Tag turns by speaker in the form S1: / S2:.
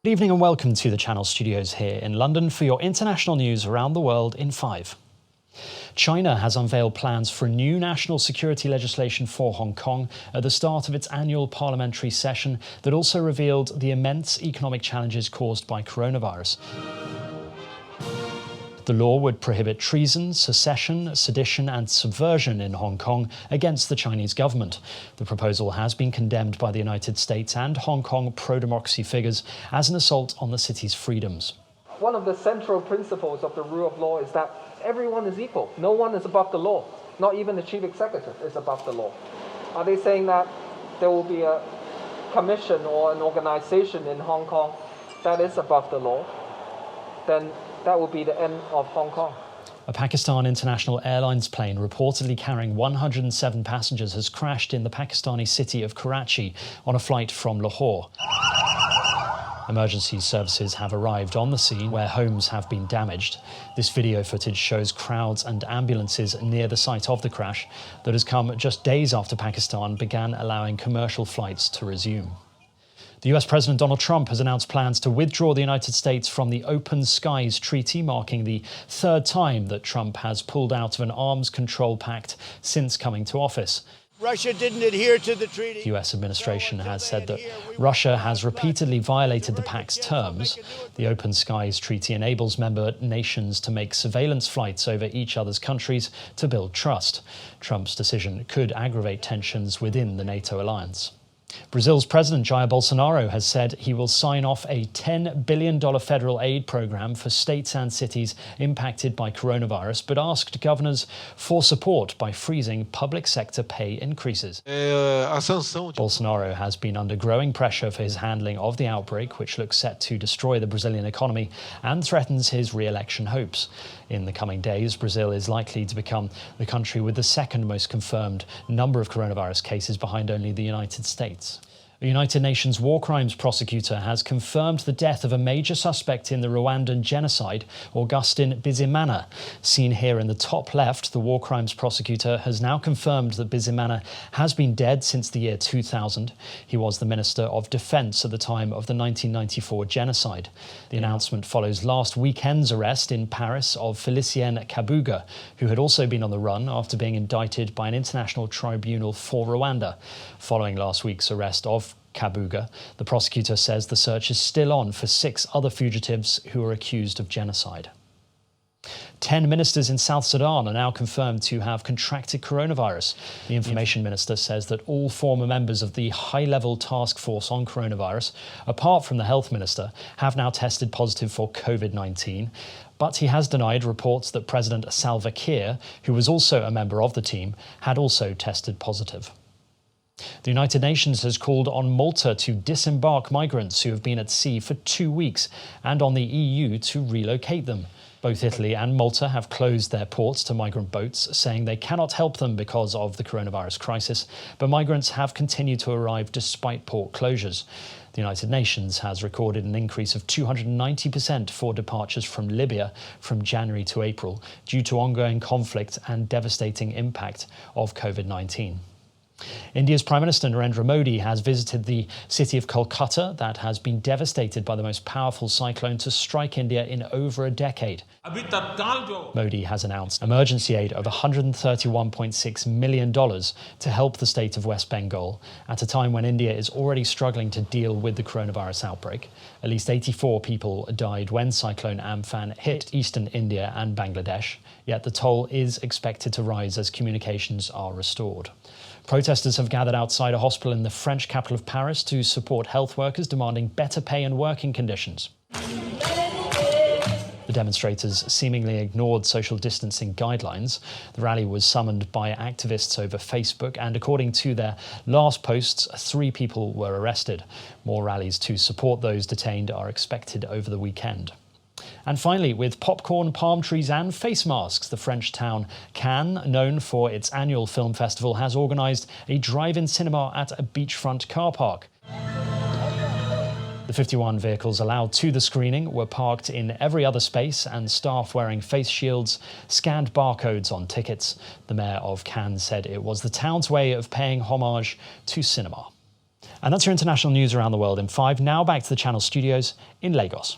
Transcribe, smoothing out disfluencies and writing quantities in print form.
S1: Good evening and welcome to the Channel Studios here in London for your international news around the world in 5. China has unveiled plans for new national security legislation for Hong Kong at the start of its annual parliamentary session that also revealed the immense economic challenges caused by coronavirus. The law would prohibit treason, secession, sedition and subversion in Hong Kong against the Chinese government. The proposal has been condemned by the United States and Hong Kong pro-democracy figures as an assault on the city's freedoms.
S2: One of the central principles of the rule of law is that everyone is equal. No one is above the law. Not even the chief executive is above the law. Are they saying that there will be a commission or an organization in Hong Kong that is above the law? Then that will be the end of Hong Kong.
S1: A Pakistan International Airlines plane reportedly carrying 107 passengers has crashed in the Pakistani city of Karachi on a flight from Lahore. Emergency services have arrived on the scene where homes have been damaged. This video footage shows crowds and ambulances near the site of the crash that has come just days after Pakistan began allowing commercial flights to resume. The US President Donald Trump has announced plans to withdraw the United States from the Open Skies Treaty, marking the third time that Trump has pulled out of an arms control pact since coming to office.
S3: Russia didn't adhere to the treaty.
S1: The US administration has said that Russia has repeatedly violated the pact's terms. The Open Skies Treaty enables member nations to make surveillance flights over each other's countries to build trust. Trump's decision could aggravate tensions within the NATO alliance. Brazil's President Jair Bolsonaro has said he will sign off a $10 billion federal aid program for states and cities impacted by coronavirus, but asked governors for support by freezing public sector pay increases. Bolsonaro has been under growing pressure for his handling of the outbreak, which looks set to destroy the Brazilian economy and threatens his re-election hopes. In the coming days, Brazil is likely to become the country with the second most confirmed number of coronavirus cases behind only the United States. A United Nations war crimes prosecutor has confirmed the death of a major suspect in the Rwandan genocide, Augustin Bizimana. Seen here in the top left, the war crimes prosecutor has now confirmed that Bizimana has been dead since the year 2000. He was the Minister of Defense at the time of the 1994 genocide. The announcement follows last weekend's arrest in Paris of Félicien Kabuga, who had also been on the run after being indicted by an international tribunal for Rwanda. Following last week's arrest of Kabuga, the prosecutor says the search is still on for 6 other fugitives who are accused of genocide. 10 ministers in South Sudan are now confirmed to have contracted coronavirus. The information minister says that all former members of the high-level task force on coronavirus, apart from the health minister, have now tested positive for COVID-19. But he has denied reports that President Salva Kiir, who was also a member of the team, had also tested positive. The United Nations has called on Malta to disembark migrants who have been at sea for 2 weeks and on the EU to relocate them. Both Italy and Malta have closed their ports to migrant boats, saying they cannot help them because of the coronavirus crisis, but migrants have continued to arrive despite port closures. The United Nations has recorded an increase of 290% for departures from Libya from January to April due to ongoing conflict and devastating impact of COVID-19. India's Prime Minister Narendra Modi has visited the city of Kolkata that has been devastated by the most powerful cyclone to strike India in over a decade. Modi has announced emergency aid of $131.6 million to help the state of West Bengal at a time when India is already struggling to deal with the coronavirus outbreak. At least 84 people died when cyclone Amphan hit eastern India and Bangladesh, yet the toll is expected to rise as communications are restored. Protesters have gathered outside a hospital in the French capital of Paris to support health workers demanding better pay and working conditions. The demonstrators seemingly ignored social distancing guidelines. The rally was summoned by activists over Facebook, and according to their last posts, 3 people were arrested. More rallies to support those detained are expected over the weekend. And finally, with popcorn, palm trees and face masks, the French town Cannes, known for its annual film festival, has organised a drive-in cinema at a beachfront car park. The 51 vehicles allowed to the screening were parked in every other space, and staff wearing face shields scanned barcodes on tickets. The mayor of Cannes said it was the town's way of paying homage to cinema. And that's your international news around the world in 5. Now back to the Channel studios in Lagos.